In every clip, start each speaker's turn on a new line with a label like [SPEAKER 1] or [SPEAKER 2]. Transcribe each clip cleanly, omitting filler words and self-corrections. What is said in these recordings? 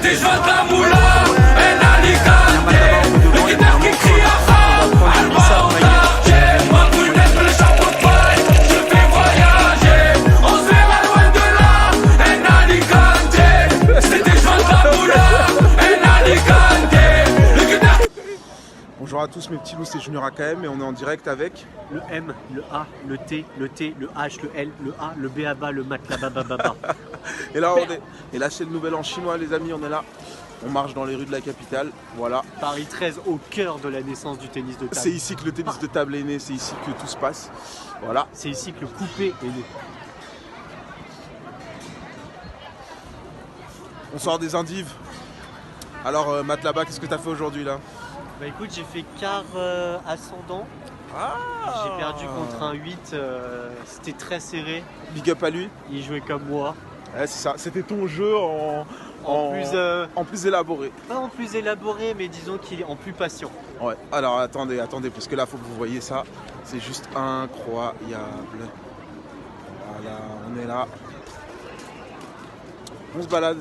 [SPEAKER 1] C'était joie de la moula, en Alicante. Le guitare qui crie à Alba au danger. Ma brunette le chapeau de paille, je fais voyager. On se verra loin de là, en Alicante. C'était joie de la moula, en Alicante. Le guitare.
[SPEAKER 2] Bonjour à tous mes petits loups, c'est Junior AKM et on est en direct avec
[SPEAKER 3] le M, le A, le T, le H, le L, le A, le B à bas, le mat, la bababa.
[SPEAKER 2] et là c'est le nouvel an chinois les amis, on est là. On marche dans les rues de la capitale, voilà.
[SPEAKER 3] Paris 13 au cœur de la naissance du tennis de table.
[SPEAKER 2] C'est ici que le tennis de table est né, c'est ici que tout se passe. Voilà.
[SPEAKER 3] C'est ici que le coupé est né.
[SPEAKER 2] On sort des endives. Alors Matt là-bas, qu'est-ce que t'as fait aujourd'hui là?
[SPEAKER 3] Bah écoute, j'ai fait quart ascendant. J'ai perdu contre un 8, c'était très serré.
[SPEAKER 2] Big up à lui.
[SPEAKER 3] Il jouait comme moi.
[SPEAKER 2] Ouais, c'est ça, c'était ton jeu en plus élaboré.
[SPEAKER 3] Pas en plus élaboré, mais disons qu'il est en plus patient.
[SPEAKER 2] Ouais, alors attendez, parce que là, faut que vous voyez ça. C'est juste incroyable. Voilà, on est là. On se balade.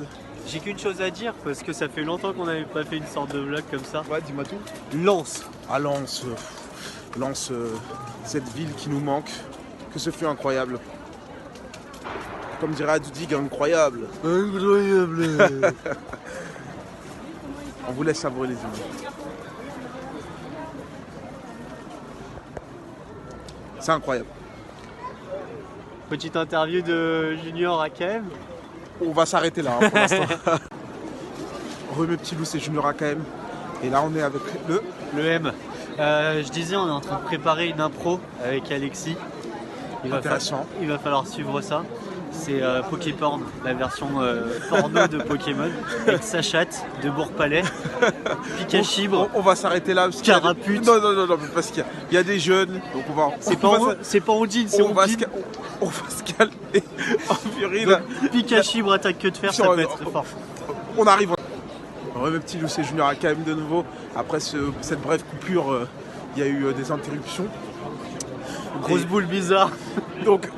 [SPEAKER 3] J'ai qu'une chose à dire, parce que ça fait longtemps qu'on n'avait pas fait une sorte de vlog comme ça.
[SPEAKER 2] Ouais, dis-moi tout.
[SPEAKER 3] Lens.
[SPEAKER 2] À Lens. Lens, cette ville qui nous manque. Que ce fut incroyable. Comme dirait Adudig, incroyable. Incroyable. On vous laisse savourer les images. C'est incroyable.
[SPEAKER 3] Petite interview de Junior AKM.
[SPEAKER 2] On va s'arrêter là hein, pour l'instant. Re mes petits loups, c'est Junior AKM. Et là on est avec
[SPEAKER 3] le M. Je disais, on est en train de préparer une impro avec Alexis. Il va falloir suivre ça. C'est Poképorn, la version porno de Pokémon, avec sa chatte de Bourg-Palais, Pikachibre.
[SPEAKER 2] On va s'arrêter là.
[SPEAKER 3] Carapute.
[SPEAKER 2] Non, parce qu'il y a des jeunes. Donc on va.
[SPEAKER 3] C'est pas Ondine, c'est Ondine.
[SPEAKER 2] On va se calmer en viril.
[SPEAKER 3] Pikachibre attaque que de fer, ça peut être très fort.
[SPEAKER 2] On arrive. Ouais, mes petits loups, c'est Junior AKM de nouveau. Après cette brève coupure, il y a eu des interruptions.
[SPEAKER 3] Grosse boule bizarre.
[SPEAKER 2] Donc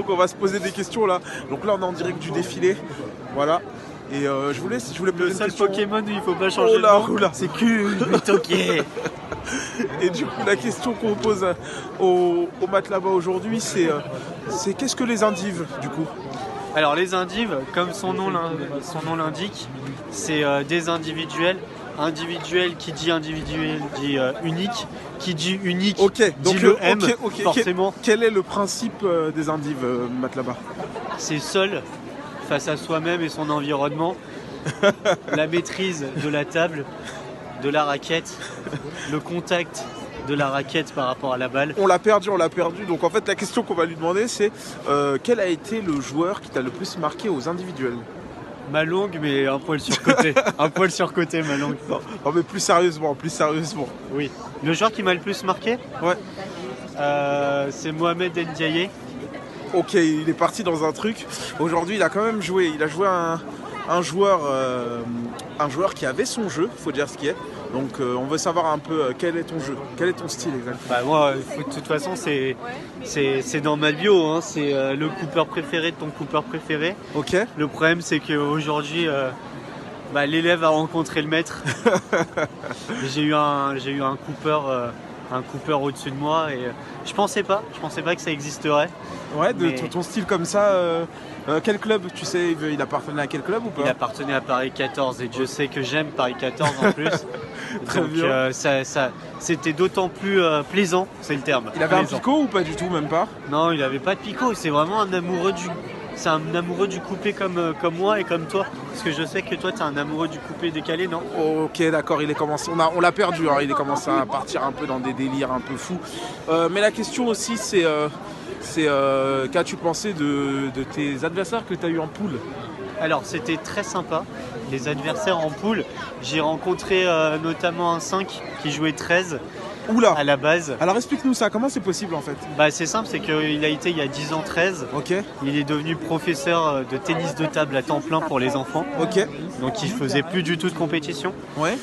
[SPEAKER 2] on va se poser des questions là. Donc là on est en direct du défilé. Voilà. Et je voulais poser
[SPEAKER 3] le
[SPEAKER 2] une
[SPEAKER 3] seul
[SPEAKER 2] question.
[SPEAKER 3] Pokémon où il faut pas changer de nom, c'est Kulitoké.
[SPEAKER 2] Et du coup la question qu'on pose au mat là-bas aujourd'hui c'est qu'est-ce que les endives du coup?
[SPEAKER 3] Alors les endives, comme son nom l'indique, c'est des individuels. Individuel qui dit individuel dit unique, qui dit unique dit le M, forcément.
[SPEAKER 2] Quel est le principe des endives, Matt là-bas?
[SPEAKER 3] C'est seul, face à soi-même et son environnement, la maîtrise de la table, de la raquette, le contact de la raquette par rapport à la balle.
[SPEAKER 2] On l'a perdu. Donc en fait la question qu'on va lui demander c'est quel a été le joueur qui t'a le plus marqué aux individuels?
[SPEAKER 3] Malong, mais un poil surcoté. Un poil surcoté, Malong.
[SPEAKER 2] Non, mais plus sérieusement.
[SPEAKER 3] Oui. Le joueur qui m'a le plus marqué?
[SPEAKER 2] Ouais.
[SPEAKER 3] C'est Mohamed Ndiaye.
[SPEAKER 2] Ok, il est parti dans un truc. Aujourd'hui, il a quand même joué. Il a joué un joueur qui avait son jeu, faut dire ce qui est. Donc on veut savoir un peu quel est ton jeu, quel est ton style exactement.
[SPEAKER 3] Bah moi, de toute façon, c'est dans ma bio, hein. C'est le coupeur préféré de ton coupeur préféré.
[SPEAKER 2] Ok.
[SPEAKER 3] Le problème, c'est qu'aujourd'hui, l'élève a rencontré le maître. J'ai eu un coupeur au-dessus de moi et je pensais pas que ça existerait.
[SPEAKER 2] Ouais, ton style comme ça. Quel club, tu sais, il appartenait à quel club ou pas?
[SPEAKER 3] Il appartenait à Paris 14 et Dieu sait que j'aime Paris 14 en plus. Donc c'était d'autant plus plaisant, c'est le terme.
[SPEAKER 2] Il avait un picot ou pas du tout, même pas?
[SPEAKER 3] Non, il avait pas de picot, c'est vraiment un amoureux du coupé comme moi et comme toi. Parce que je sais que toi, tu es un amoureux du coupé décalé, non?
[SPEAKER 2] Ok, d'accord, on l'a perdu, hein, il est commencé à partir un peu dans des délires un peu fous. Mais la question aussi, c'est qu'as-tu pensé de tes adversaires que tu as eu en poule?
[SPEAKER 3] Alors, c'était très sympa. Les adversaires en poule, j'ai rencontré notamment un 5 qui jouait 13.
[SPEAKER 2] Oula.
[SPEAKER 3] À la base.
[SPEAKER 2] Alors explique-nous ça, comment c'est possible en fait?
[SPEAKER 3] Bah c'est simple, c'est qu'il a été il y a 10 ans 13.
[SPEAKER 2] Ok.
[SPEAKER 3] Il est devenu professeur de tennis de table à temps plein pour les enfants.
[SPEAKER 2] Ok.
[SPEAKER 3] Donc il faisait plus du tout de compétition.
[SPEAKER 2] Ouais.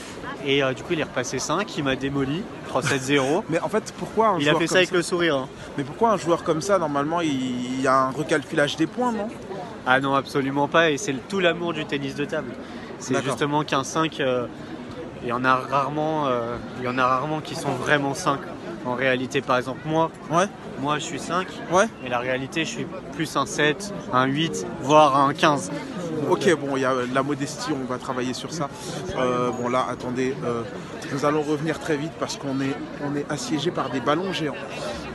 [SPEAKER 3] Et du coup il est repassé 5, il m'a démoli, 3-7-0.
[SPEAKER 2] Mais en fait pourquoi
[SPEAKER 3] il a fait ça avec le sourire. Hein.
[SPEAKER 2] Mais pourquoi un joueur comme ça, normalement il y a un recalculage des points, non?
[SPEAKER 3] Ah non, absolument pas, et c'est tout l'amour du tennis de table. C'est
[SPEAKER 2] D'accord.
[SPEAKER 3] justement qu'un 5, il y en a rarement qui sont vraiment 5. En réalité, par exemple,
[SPEAKER 2] Ouais,
[SPEAKER 3] moi je suis 5,
[SPEAKER 2] ouais.
[SPEAKER 3] et la réalité, je suis plus un 7, un 8, voire un 15.
[SPEAKER 2] Ok, bon, il y a de la modestie, on va travailler sur ça. Bon là, attendez, nous allons revenir très vite parce qu'on est assiégé par des ballons géants.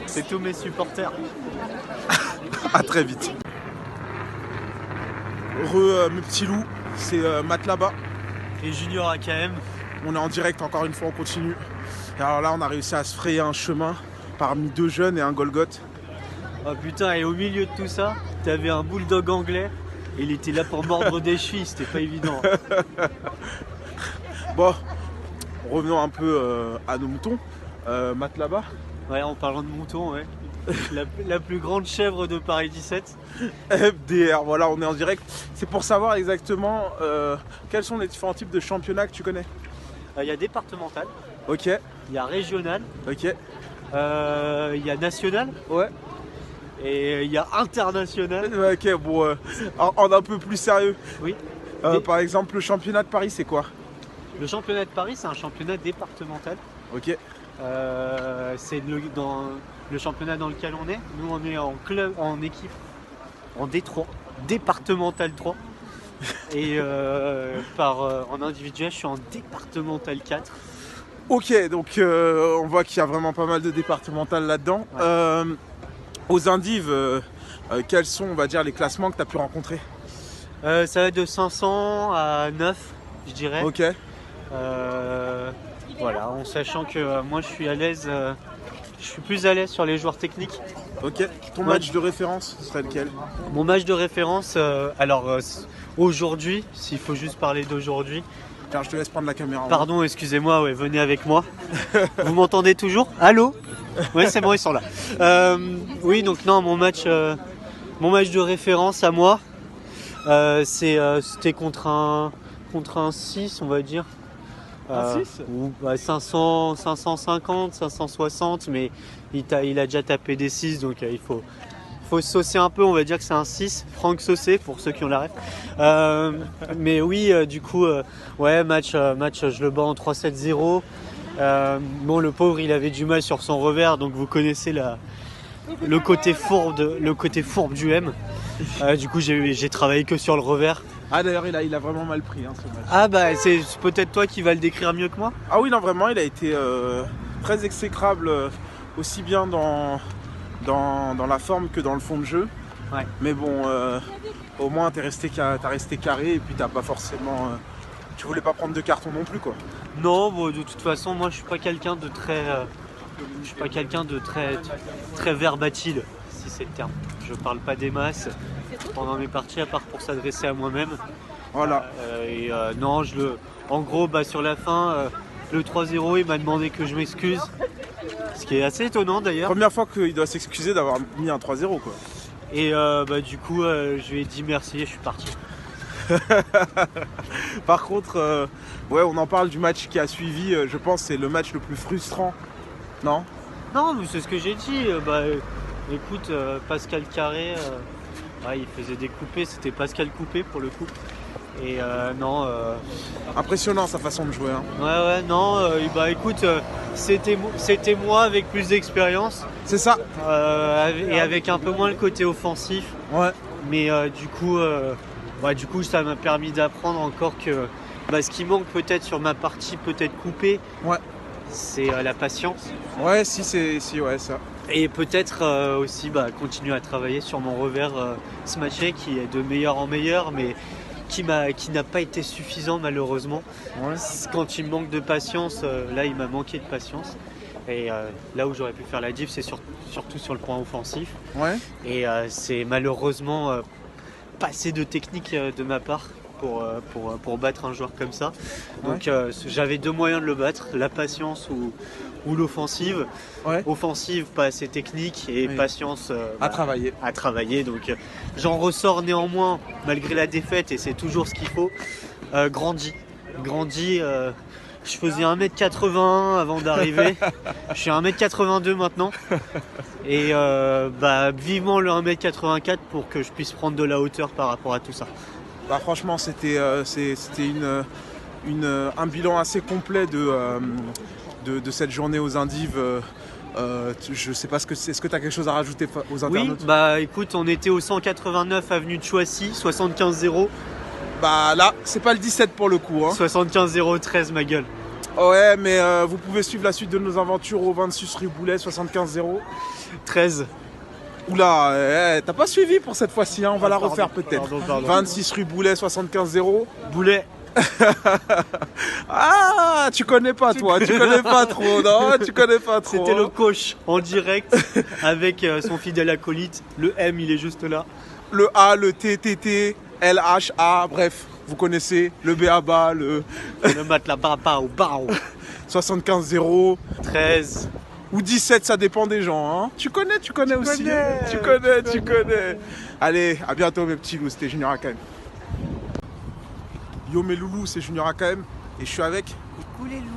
[SPEAKER 3] C'est tous mes supporters.
[SPEAKER 2] À très vite. Mes petits loups, c'est Matt là-bas.
[SPEAKER 3] Et Junior AKM.
[SPEAKER 2] On est en direct, encore une fois, on continue. Et alors là, on a réussi à se frayer un chemin parmi 2 jeunes et un Golgoth.
[SPEAKER 3] Oh putain, et au milieu de tout ça, t'avais un bulldog anglais, et il était là pour mordre des chevilles, c'était pas évident.
[SPEAKER 2] Bon, revenons un peu à nos moutons. Matt là-bas.
[SPEAKER 3] Ouais, en parlant de mouton, ouais. La plus grande chèvre de Paris 17.
[SPEAKER 2] FDR, voilà, on est en direct. C'est pour savoir exactement quels sont les différents types de championnats que tu connais.
[SPEAKER 3] Il y a départemental,
[SPEAKER 2] Ok,
[SPEAKER 3] il y a régional,
[SPEAKER 2] ok.
[SPEAKER 3] il y a national,
[SPEAKER 2] Ouais.
[SPEAKER 3] et il y a international.
[SPEAKER 2] Ok, bon, en un peu plus sérieux.
[SPEAKER 3] Oui.
[SPEAKER 2] Par exemple, le championnat de Paris, c'est quoi?
[SPEAKER 3] Le championnat de Paris, c'est un championnat départemental.
[SPEAKER 2] Ok,
[SPEAKER 3] C'est dans le championnat dans lequel on est. Nous, on est en club, en équipe, en D3, départemental 3. Et en individuel, je suis en départemental 4.
[SPEAKER 2] ok, donc on voit qu'il y a vraiment pas mal de départementales là-dedans.
[SPEAKER 3] Ouais.
[SPEAKER 2] Aux indives, quels sont, on va dire, les classements que tu as pu rencontrer?
[SPEAKER 3] Ça va de 500 à 9, je dirais.
[SPEAKER 2] Ok,
[SPEAKER 3] Voilà, en sachant que moi, je suis à l'aise. Je suis plus à l'aise sur les joueurs techniques.
[SPEAKER 2] ok. Ton
[SPEAKER 3] Ouais.
[SPEAKER 2] match de référence, ce serait lequel?
[SPEAKER 3] Mon match de référence, aujourd'hui, s'il faut juste parler d'aujourd'hui.
[SPEAKER 2] Tiens, je te laisse prendre la caméra.
[SPEAKER 3] Pardon, excusez-moi, ouais, venez avec moi. Vous m'entendez toujours? Allô? Ouais, c'est bon, ils sont là. Oui, donc non, mon match de référence à moi, c'était contre un 6, on va dire.
[SPEAKER 2] Un 6?
[SPEAKER 3] Ou 500, 550, 560, mais il a déjà tapé des 6, donc il faut se saucer un peu, on va dire que c'est un 6, Franck Saucé pour ceux qui ont la ref. Mais oui, du coup, ouais, match, je le bats en 3-7-0. Bon, le pauvre, il avait du mal sur son revers, donc vous connaissez le côté fourbe du M. Du coup, j'ai travaillé que sur le revers.
[SPEAKER 2] Ah d'ailleurs, il a vraiment mal pris ce match.
[SPEAKER 3] Ah bah, c'est peut-être toi qui va le décrire mieux que moi.
[SPEAKER 2] Ah oui, non, vraiment, il a été très exécrable, aussi bien dans la forme que dans le fond de jeu.
[SPEAKER 3] Ouais.
[SPEAKER 2] Mais bon, au moins, t'as resté carré et puis t'as pas forcément... tu voulais pas prendre de carton non plus, quoi.
[SPEAKER 3] Non, bon, de toute façon, moi, je suis pas quelqu'un de très verbatile, si c'est le terme. Je parle pas des masses pendant mes parties, à part pour s'adresser à moi-même.
[SPEAKER 2] Voilà.
[SPEAKER 3] Non, en gros, sur la fin, le 3-0, il m'a demandé que je m'excuse. Ce qui est assez étonnant d'ailleurs.
[SPEAKER 2] Première fois qu'il doit s'excuser d'avoir mis un 3-0, quoi.
[SPEAKER 3] Et du coup, je lui ai dit merci et je suis parti.
[SPEAKER 2] Par contre, ouais, on en parle du match qui a suivi. Je pense que c'est le match le plus frustrant. Non?
[SPEAKER 3] Non, mais c'est ce que j'ai dit. Écoute, Pascal Carré, il faisait des coupés. C'était Pascal Coupé pour le coup. Et non.
[SPEAKER 2] Impressionnant sa façon de jouer. Hein.
[SPEAKER 3] Ouais, non. Écoute, c'était moi avec plus d'expérience.
[SPEAKER 2] C'est ça.
[SPEAKER 3] Et avec un peu moins le côté offensif.
[SPEAKER 2] Ouais.
[SPEAKER 3] Mais du coup, ça m'a permis d'apprendre encore que ce qui manque peut-être sur ma partie, peut-être coupée,
[SPEAKER 2] Ouais.
[SPEAKER 3] c'est la patience.
[SPEAKER 2] Ouais, si, ouais, ça.
[SPEAKER 3] Et peut-être aussi continuer à travailler sur mon revers smashé qui est de meilleur en meilleur, mais qui n'a pas été suffisant malheureusement.
[SPEAKER 2] Ouais.
[SPEAKER 3] Quand il me manque de patience, là il m'a manqué de patience. Et là où j'aurais pu faire la diff, c'est surtout sur le point offensif.
[SPEAKER 2] Ouais.
[SPEAKER 3] Et c'est malheureusement pas assez de technique de ma part pour battre un joueur comme ça. Donc j'avais deux moyens de le battre, la patience ou l'offensive.
[SPEAKER 2] Ouais.
[SPEAKER 3] Offensive, pas assez technique, et
[SPEAKER 2] Oui.
[SPEAKER 3] patience
[SPEAKER 2] À travailler.
[SPEAKER 3] à travailler. Donc j'en ressors néanmoins, malgré la défaite, et c'est toujours ce qu'il faut, grandi Je faisais 1m81 avant d'arriver. Je suis à 1m82 maintenant. Et vivement le 1m84 pour que je puisse prendre de la hauteur par rapport à tout ça.
[SPEAKER 2] Bah, franchement, c'était un bilan assez complet de cette journée aux Indives. Je sais pas est-ce que tu as quelque chose à rajouter aux internautes?
[SPEAKER 3] Oui, bah écoute, on était au 189 avenue de Choissy, 75-0.
[SPEAKER 2] Bah là, c'est pas le 17 pour le coup. Hein.
[SPEAKER 3] 75-0-13, ma gueule.
[SPEAKER 2] Ouais, mais vous pouvez suivre la suite de nos aventures au 26 rue Boulet, 75-0.
[SPEAKER 3] 13.
[SPEAKER 2] Oula, t'as pas suivi pour cette fois-ci, hein, on va la refaire peut-être.
[SPEAKER 3] Pardon.
[SPEAKER 2] 26 rue Boulet, 75-0.
[SPEAKER 3] Boulet.
[SPEAKER 2] Ah, tu connais pas toi, tu connais pas trop, non, tu connais pas trop.
[SPEAKER 3] C'était le coach en direct avec son fidèle acolyte. Le M, il est juste là.
[SPEAKER 2] Le A, le T, T, T, L, H, A, bref, vous connaissez, le B à bas, le
[SPEAKER 3] matelas bao.
[SPEAKER 2] 75-0.
[SPEAKER 3] 13.
[SPEAKER 2] Ou 17, ça dépend des gens, hein. Tu connais aussi. Tu connais. Allez, à bientôt mes petits loups, c'était Junior AKM. Yo mes loulous, c'est Junior AKM et je suis avec...
[SPEAKER 3] Coucou les loups.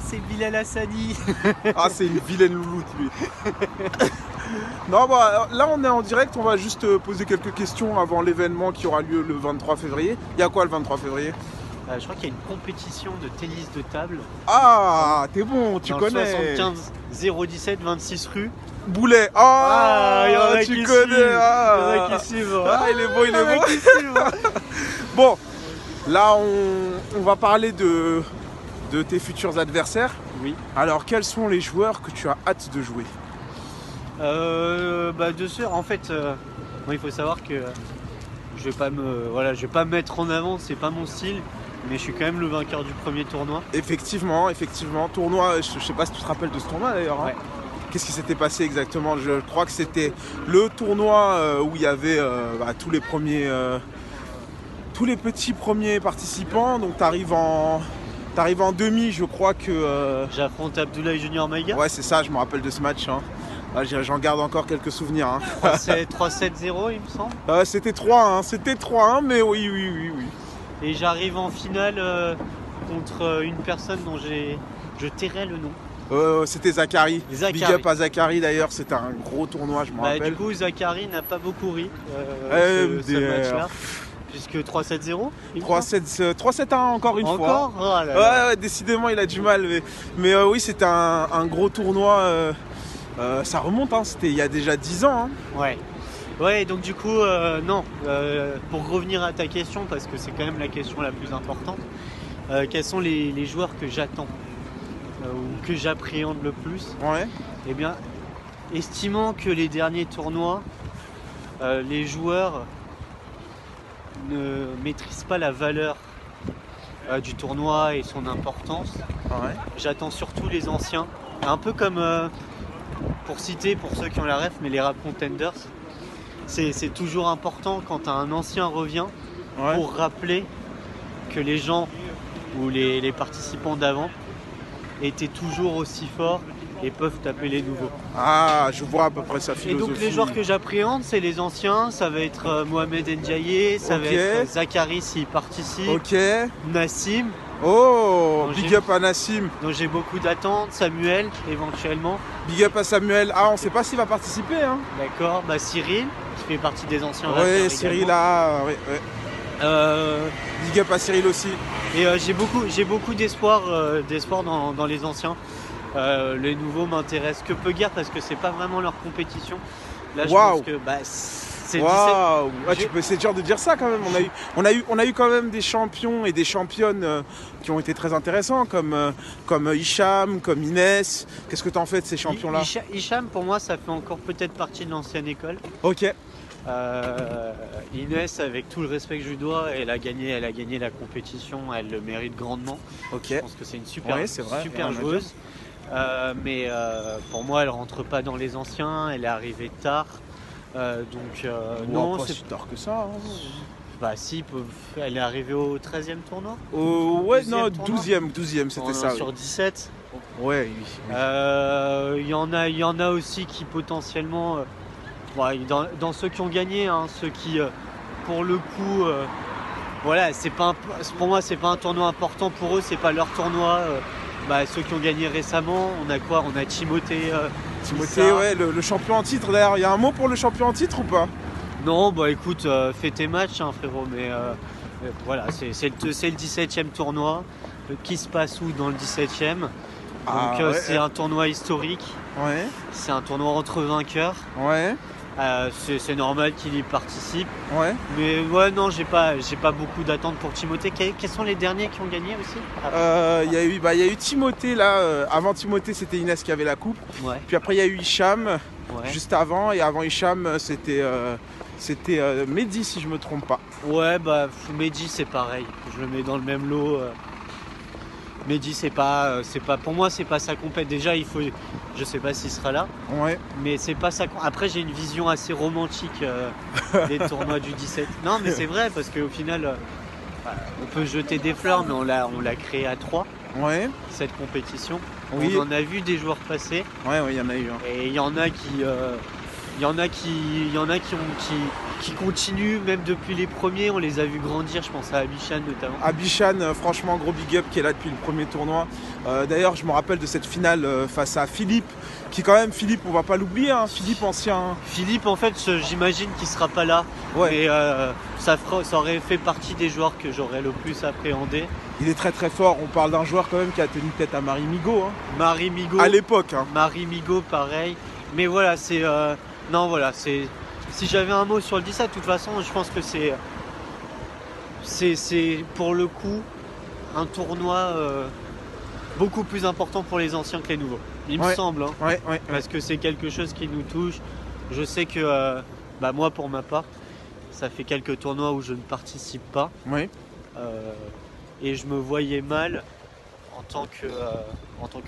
[SPEAKER 3] C'est Bilal Hassani.
[SPEAKER 2] Ah, c'est une vilaine louloute lui. Non, bah là on est en direct, on va juste poser quelques questions avant l'événement qui aura lieu le 23 février. Il y a quoi le 23 février?
[SPEAKER 3] Je crois qu'il y a une compétition de tennis de table.
[SPEAKER 2] Ah, t'es bon, tu connais.
[SPEAKER 3] 75 017 26 rue.
[SPEAKER 2] Boulet.
[SPEAKER 3] Il y en a
[SPEAKER 2] tu
[SPEAKER 3] qui
[SPEAKER 2] connais.
[SPEAKER 3] suivent. Il y en a qui suivent.
[SPEAKER 2] Il est beau. Bon, là on va parler de tes futurs adversaires.
[SPEAKER 3] Oui.
[SPEAKER 2] Alors quels sont les joueurs que tu as hâte de jouer?
[SPEAKER 3] De ceux, en fait, il faut savoir que je vais pas me mettre en avant, c'est pas mon style, mais je suis quand même le vainqueur du premier tournoi.
[SPEAKER 2] Effectivement, tournoi, je sais pas si tu te rappelles de ce tournoi d'ailleurs.
[SPEAKER 3] Ouais.
[SPEAKER 2] Hein. Qu'est-ce qui s'était passé exactement? Je crois que c'était le tournoi où il y avait tous les petits premiers participants. Donc t'arrives en demi, je crois que...
[SPEAKER 3] J'affronte Abdoulaye Junior Maïga.
[SPEAKER 2] Ouais, c'est ça, je me rappelle de ce match. Hein. J'en garde encore quelques souvenirs. Hein.
[SPEAKER 3] 3-7-0 il me semble.
[SPEAKER 2] C'était 3-1, mais oui.
[SPEAKER 3] Et j'arrive en finale contre une personne dont je tairai le nom.
[SPEAKER 2] C'était Zachary. Big up à Zachary d'ailleurs, c'était un gros tournoi, je me rappelle.
[SPEAKER 3] Du coup, Zachary n'a pas beaucoup ri ce match-là. Puisque 3-7-0
[SPEAKER 2] 3-7-1 encore une fois.
[SPEAKER 3] Encore oh
[SPEAKER 2] ouais, décidément il a du mal. Mais oui, c'était un gros tournoi. Ça remonte, hein, c'était il y a déjà 10 ans. Hein.
[SPEAKER 3] Ouais, donc du coup, pour revenir à ta question, parce que c'est quand même la question la plus importante, quels sont les joueurs que j'attends ou que j'appréhende le plus?
[SPEAKER 2] Ouais.
[SPEAKER 3] Eh bien, estimant que les derniers tournois, les joueurs ne maîtrisent pas la valeur du tournoi et son importance, j'attends surtout les anciens. Un peu comme, pour citer, pour ceux qui ont la ref, mais les Rap Contenders, c'est toujours important quand un ancien revient pour rappeler que les gens ou les participants d'avant étaient toujours aussi forts et peuvent taper les nouveaux.
[SPEAKER 2] Ah, je vois à peu près sa philosophie.
[SPEAKER 3] Et donc les joueurs que j'appréhende, c'est les anciens, ça va être Mohamed Ndiaye, ça va être Zachary s'il participe, Nassim.
[SPEAKER 2] Oh, big up à Nassim.
[SPEAKER 3] Donc j'ai beaucoup d'attentes, Samuel éventuellement.
[SPEAKER 2] Big up à Samuel. Ah, on sait pas s'il va participer. Hein.
[SPEAKER 3] D'accord, Cyril, qui fait partie des anciens.
[SPEAKER 2] Oui, Cyril là, big up à Cyril aussi.
[SPEAKER 3] Et j'ai beaucoup d'espoir dans les anciens. Les nouveaux m'intéressent que peu guère parce que c'est pas vraiment leur compétition. Là, je pense que c'est 17.
[SPEAKER 2] C'est dur de dire ça quand même. On a eu quand même des champions et des championnes qui ont été très intéressants, comme Hicham, comme Inès. Qu'est-ce que tu en fais de ces champions-là?
[SPEAKER 3] Hicham, pour moi, ça fait encore peut-être partie de l'ancienne école.
[SPEAKER 2] Ok.
[SPEAKER 3] Inès, avec tout le respect que je lui dois, elle a gagné la compétition, elle le mérite grandement.
[SPEAKER 2] Ok.
[SPEAKER 3] Je pense que c'est une super joueuse. Mais pour moi, elle rentre pas dans les anciens, elle est arrivée tard.
[SPEAKER 2] Non, pas si tard que ça. Hein.
[SPEAKER 3] Si, elle est arrivée au 13e tournoi.
[SPEAKER 2] 12e, c'était ça.
[SPEAKER 3] Sur 17.
[SPEAKER 2] Ouais,
[SPEAKER 3] oui. Il y en a aussi qui potentiellement, dans ceux qui ont gagné, hein, ceux qui, pour le coup, voilà, pour moi, c'est pas un tournoi important pour eux, c'est pas leur tournoi. Ceux qui ont gagné récemment, on a quoi? On a Timothée.
[SPEAKER 2] Timothée, ouais, le champion en titre d'ailleurs. Il y a un mot pour le champion en titre ou pas?
[SPEAKER 3] Non, écoute, fais tes matchs, hein, frérot, mais voilà, c'est le 17e tournoi qui se passe où? Dans le 17e. Donc
[SPEAKER 2] ouais,
[SPEAKER 3] c'est un tournoi historique,
[SPEAKER 2] ouais,
[SPEAKER 3] c'est un tournoi entre vainqueurs.
[SPEAKER 2] ouais,
[SPEAKER 3] C'est normal qu'il y participe.
[SPEAKER 2] ouais.
[SPEAKER 3] Mais ouais, non, j'ai pas beaucoup d'attentes pour Timothée. Quels sont les derniers qui ont gagné aussi?
[SPEAKER 2] Il y a eu Timothée là. Avant Timothée, c'était Inès qui avait la coupe.
[SPEAKER 3] Ouais,
[SPEAKER 2] Puis après, il y a eu Hicham
[SPEAKER 3] ouais.
[SPEAKER 2] juste avant. Et avant Hicham, c'était Mehdi, si je me trompe pas.
[SPEAKER 3] Ouais, Mehdi, c'est pareil. Je le mets dans le même lot. Mehdi, c'est pas pour moi, c'est pas sa compète. Déjà, je sais pas s'il sera là,
[SPEAKER 2] Ouais.
[SPEAKER 3] mais c'est pas ça. Après, j'ai une vision assez romantique des tournois du 17. Non, mais c'est vrai parce qu'au final, on peut jeter des fleurs, mais on l'a créé à 3
[SPEAKER 2] Ouais.
[SPEAKER 3] cette compétition.
[SPEAKER 2] Oui.
[SPEAKER 3] On en a vu des joueurs passer,
[SPEAKER 2] Ouais, il y en a eu. Hein.
[SPEAKER 3] et il y en a qui continuent même depuis les premiers. On les a vus grandir. Je pense à Abichan notamment.
[SPEAKER 2] Abichan, franchement, gros big up qui est là depuis le premier tournoi. D'ailleurs, je me rappelle de cette finale face à Philippe, qui quand même, Philippe, on va pas l'oublier, hein, Philippe ancien.
[SPEAKER 3] Philippe, en fait, j'imagine qu'il sera pas là.
[SPEAKER 2] Ouais.
[SPEAKER 3] Mais ça aurait fait partie des joueurs que j'aurais le plus appréhendé.
[SPEAKER 2] Il est très très fort. On parle d'un joueur quand même qui a tenu tête à Marie Migaud. Hein.
[SPEAKER 3] Marie Migaud.
[SPEAKER 2] À l'époque. Hein.
[SPEAKER 3] Marie Migaud, pareil. Mais voilà, c'est. Non, voilà, c'est. Si j'avais un mot sur le 17, de toute façon, je pense que c'est pour le coup un tournoi beaucoup plus important pour les anciens que les nouveaux. Il me semble, hein,
[SPEAKER 2] Ouais.
[SPEAKER 3] parce que c'est quelque chose qui nous touche. Je sais que moi, pour ma part, ça fait quelques tournois où je ne participe pas.
[SPEAKER 2] Ouais.
[SPEAKER 3] Et je me voyais mal en tant que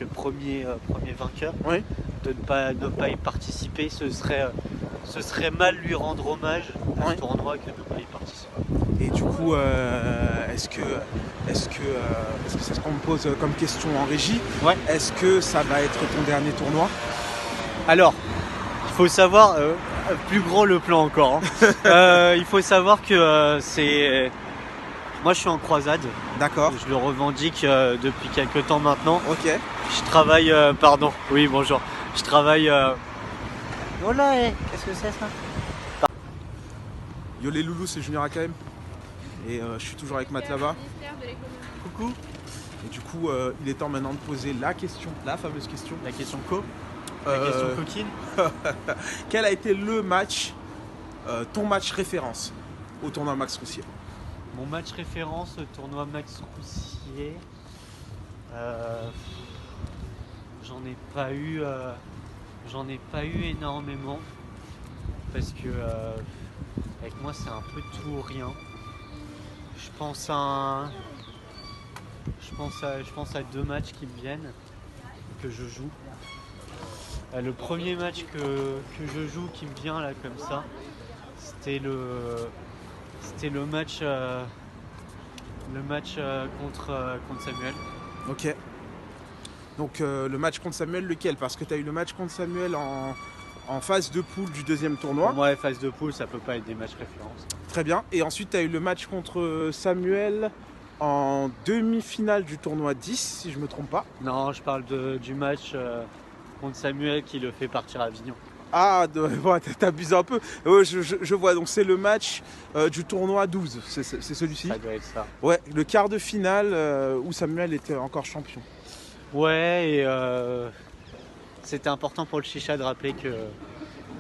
[SPEAKER 3] premier vainqueur
[SPEAKER 2] Ouais.
[SPEAKER 3] de ne pas y participer. Ce serait mal lui rendre hommage à
[SPEAKER 2] Ouais.
[SPEAKER 3] ce tournoi que de ne pas y participer.
[SPEAKER 2] Et du coup, est-ce que c'est ce qu'on me pose comme question en régie?
[SPEAKER 3] Ouais.
[SPEAKER 2] Est-ce que ça va être ton dernier tournoi?
[SPEAKER 3] Alors, il faut savoir, plus grand le plan encore, hein. Il faut savoir que moi je suis en croisade.
[SPEAKER 2] D'accord.
[SPEAKER 3] Je le revendique depuis quelques temps maintenant.
[SPEAKER 2] Ok.
[SPEAKER 3] Je travaille, pardon, oui bonjour. Je travaille... Oh là, qu'est-ce que c'est ça?
[SPEAKER 2] Yo les loulous, c'est Junior AKM. Et je suis toujours avec Matt là-bas.
[SPEAKER 3] Coucou.
[SPEAKER 2] Et du coup, il est temps maintenant de poser la question, la fameuse question.
[SPEAKER 3] La question La question coquine.
[SPEAKER 2] Quel a été le match, ton match référence au tournoi Max Roussier?
[SPEAKER 3] Mon match référence au tournoi Max Roussier, j'en ai pas eu énormément parce que avec moi c'est un peu tout ou rien. Je pense à 2 matchs qui me viennent que je joue. Le premier match que je joue qui me vient là comme ça, c'était le match contre Samuel.
[SPEAKER 2] Ok. Donc le match contre Samuel, lequel? Parce que tu as eu le match contre Samuel en phase de poule du deuxième tournoi.
[SPEAKER 3] Pour moi, phase de poule, ça peut pas être des matchs références.
[SPEAKER 2] Très bien. Et ensuite, tu as eu le match contre Samuel en demi-finale du tournoi 10, si je me trompe pas.
[SPEAKER 3] Non, je parle du match contre Samuel qui le fait partir à Avignon.
[SPEAKER 2] Ah, t'abuses un peu. Je vois, donc c'est le match du tournoi 12, c'est celui-ci.
[SPEAKER 3] Ça doit être ça.
[SPEAKER 2] Ouais, le quart de finale où Samuel était encore champion.
[SPEAKER 3] Ouais, et c'était important pour le Chicha de rappeler que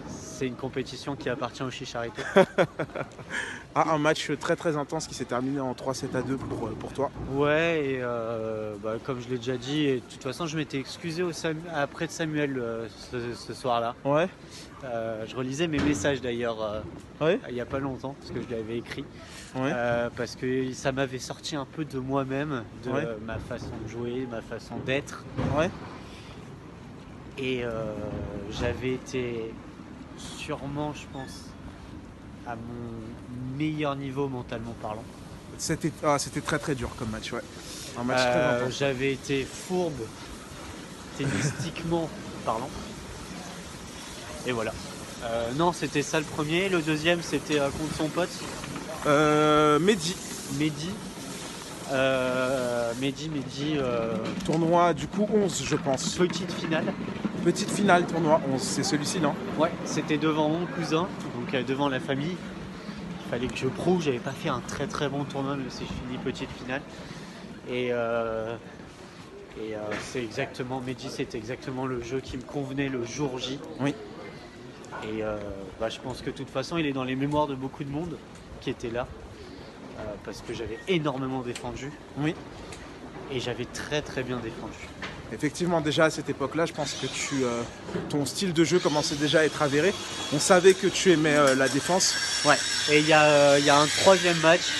[SPEAKER 3] c'est une compétition qui appartient au Chicharito.
[SPEAKER 2] Ah, un match très très intense qui s'est terminé en 3-7-2 pour toi.
[SPEAKER 3] Ouais, et comme je l'ai déjà dit, et de toute façon je m'étais excusé après de Samuel ce soir-là.
[SPEAKER 2] Ouais.
[SPEAKER 3] Je relisais mes messages d'ailleurs
[SPEAKER 2] Ouais.
[SPEAKER 3] il n'y a pas longtemps, parce que je l'avais écrit.
[SPEAKER 2] Ouais.
[SPEAKER 3] Parce que ça m'avait sorti un peu de moi-même, de
[SPEAKER 2] Ouais.
[SPEAKER 3] ma façon de jouer, ma façon d'être.
[SPEAKER 2] Ouais.
[SPEAKER 3] Et j'avais été sûrement, je pense, à mon meilleur niveau mentalement parlant.
[SPEAKER 2] C'était très très dur comme match, ouais. Un match très intense.
[SPEAKER 3] J'avais été fourbe tennistiquement parlant. Et voilà. Non, c'était ça le premier. Le deuxième, c'était contre son pote.
[SPEAKER 2] Mehdi.
[SPEAKER 3] Mehdi. Mehdi.
[SPEAKER 2] Tournoi du coup 11 je pense.
[SPEAKER 3] Petite finale.
[SPEAKER 2] Petite finale tournoi 11, c'est celui-ci non?
[SPEAKER 3] Ouais, c'était devant mon cousin, donc devant la famille. Il fallait que je prouve, j'avais pas fait un très très bon tournoi même si je finis petite finale. Et c'est exactement, Mehdi c'était exactement le jeu qui me convenait le jour J.
[SPEAKER 2] Oui.
[SPEAKER 3] Et je pense que de toute façon il est dans les mémoires de beaucoup de monde qui était là. Parce que j'avais énormément défendu.
[SPEAKER 2] Oui.
[SPEAKER 3] Et j'avais très très bien défendu.
[SPEAKER 2] Effectivement, déjà à cette époque-là, je pense que ton style de jeu commençait déjà à être avéré. On savait que tu aimais la défense.
[SPEAKER 3] Ouais. Et il y a un troisième match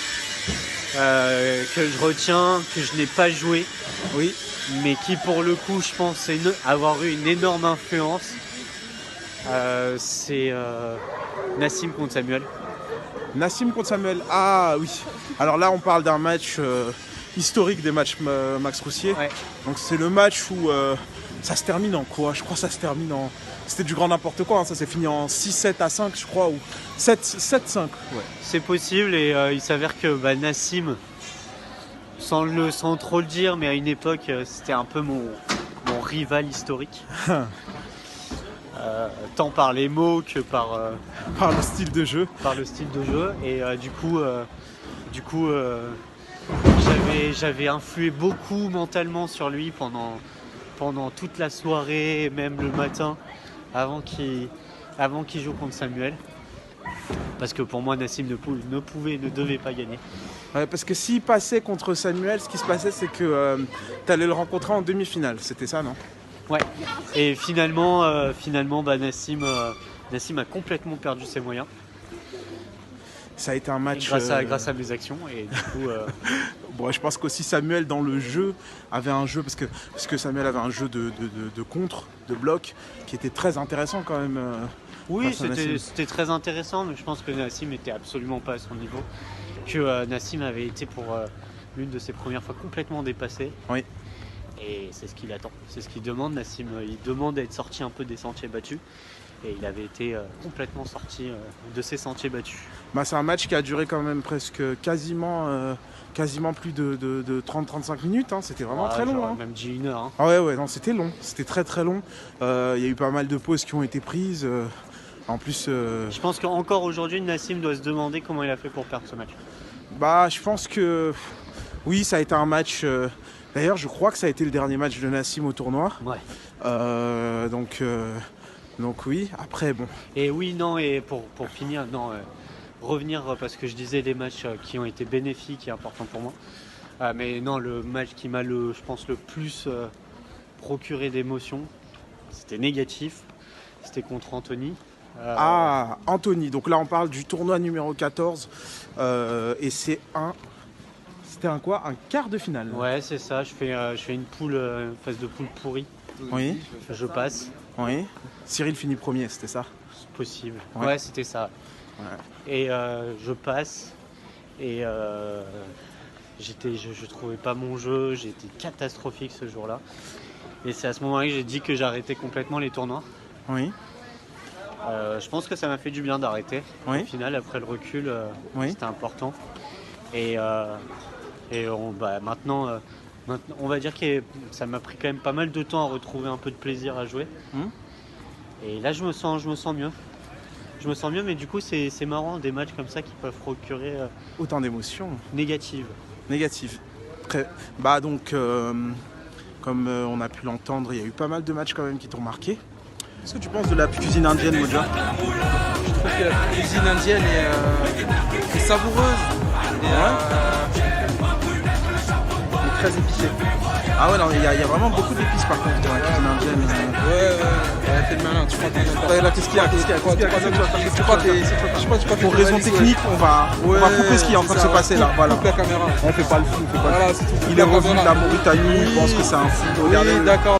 [SPEAKER 3] que je retiens, que je n'ai pas joué.
[SPEAKER 2] Oui.
[SPEAKER 3] Mais qui pour le coup, je pense, avoir eu une énorme influence. C'est Nassim contre Samuel.
[SPEAKER 2] Nassim contre Samuel, ah oui. Alors là, on parle d'un match historique des matchs Max Roussier.
[SPEAKER 3] Ouais.
[SPEAKER 2] Donc c'est le match où ça se termine en quoi? Je crois que ça se termine en... C'était du grand n'importe quoi, hein. Ça s'est fini en 6-7 à 5, je crois, ou 7-5. Ouais.
[SPEAKER 3] C'est possible et il s'avère que Nassim, sans trop le dire, mais à une époque, c'était un peu mon rival historique. Tant par les mots que par
[SPEAKER 2] le style de jeu.
[SPEAKER 3] Par le style de jeu. Et du coup, j'avais influé beaucoup mentalement sur lui pendant toute la soirée, même le matin, avant qu'il joue contre Samuel. Parce que pour moi, Nassim ne devait pas gagner.
[SPEAKER 2] Ouais, parce que s'il passait contre Samuel, ce qui se passait, c'est que tu allais le rencontrer en demi-finale. C'était ça, non?
[SPEAKER 3] Ouais. Et finalement, Nassim a complètement perdu ses moyens.
[SPEAKER 2] Ça a été un match...
[SPEAKER 3] Grâce à mes actions. Et du coup...
[SPEAKER 2] Bon, je pense qu'aussi Samuel, dans le jeu, avait un jeu... Parce que Samuel avait un jeu de contre, de bloc, qui était très intéressant quand même.
[SPEAKER 3] Oui, c'était très intéressant, mais je pense que Nassim n'était absolument pas à son niveau. Que Nassim avait été pour l'une de ses premières fois complètement dépassé.
[SPEAKER 2] Oui.
[SPEAKER 3] Et c'est ce qu'il attend, c'est ce qu'il demande. Nassim, il demande d'être sorti un peu des sentiers battus. Et il avait été complètement sorti de ces sentiers battus.
[SPEAKER 2] C'est un match qui a duré quand même quasiment plus de 30-35 minutes. Hein. C'était vraiment très long. Hein.
[SPEAKER 3] Même dit 1 heure. Hein.
[SPEAKER 2] Ah ouais, non, c'était long. C'était très très long. Il y a eu pas mal de pauses qui ont été prises. En plus...
[SPEAKER 3] Je pense qu'encore aujourd'hui, Nassim doit se demander comment il a fait pour perdre ce match.
[SPEAKER 2] Je pense que... Oui, ça a été un match... D'ailleurs, je crois que ça a été le dernier match de Nassim au tournoi.
[SPEAKER 3] Ouais.
[SPEAKER 2] Donc oui, après bon.
[SPEAKER 3] Et oui, non, et pour finir, revenir, parce que je disais les matchs qui ont été bénéfiques et importants pour moi. Mais non, le match qui m'a, je pense, le plus procuré d'émotions, c'était négatif. C'était contre Anthony.
[SPEAKER 2] Anthony. Donc là, on parle du tournoi numéro 14. Et c'est C'était un quoi? Un quart de finale.
[SPEAKER 3] Ouais, c'est ça. Je fais une phase de poule pourrie.
[SPEAKER 2] Oui.
[SPEAKER 3] Je passe.
[SPEAKER 2] Oui. Cyril finit premier, c'était ça?
[SPEAKER 3] C'est possible.
[SPEAKER 2] Ouais.
[SPEAKER 3] Ouais, c'était ça.
[SPEAKER 2] Ouais.
[SPEAKER 3] Et je passe. Et je trouvais pas mon jeu. J'étais catastrophique ce jour-là. Et c'est à ce moment-là que j'ai dit que j'arrêtais complètement les tournois. Oui. Je pense que ça m'a fait du bien d'arrêter.
[SPEAKER 2] Oui.
[SPEAKER 3] Au final, après le recul, c'était important. Et maintenant, on va dire que ça m'a pris quand même pas mal de temps à retrouver un peu de plaisir à jouer. Et là, je me sens mieux. Je me sens mieux, mais du coup, c'est marrant, des matchs comme ça qui peuvent procurer...
[SPEAKER 2] autant d'émotions.
[SPEAKER 3] Négatives.
[SPEAKER 2] Très... comme on a pu l'entendre, il y a eu pas mal de matchs quand même qui t'ont marqué. Qu'est-ce que tu penses de la cuisine indienne, Moja?
[SPEAKER 1] Je trouve que la cuisine indienne est savoureuse et très épicée.
[SPEAKER 2] Ah ouais, non, il y a vraiment beaucoup d'épices par contre dans la cuisine indienne.
[SPEAKER 1] Ouais, t'es le malin, tu crois que
[SPEAKER 2] Qu'est-ce qu'il y a? Pour raison technique, on va couper ce qui est en train de se passer là. Voilà.
[SPEAKER 1] Coupe la caméra.
[SPEAKER 2] On fait pas le fou.
[SPEAKER 1] Voilà,
[SPEAKER 2] Il est revenu de la Mauritanie, il pense que c'est un fou.
[SPEAKER 1] Oui, d'accord.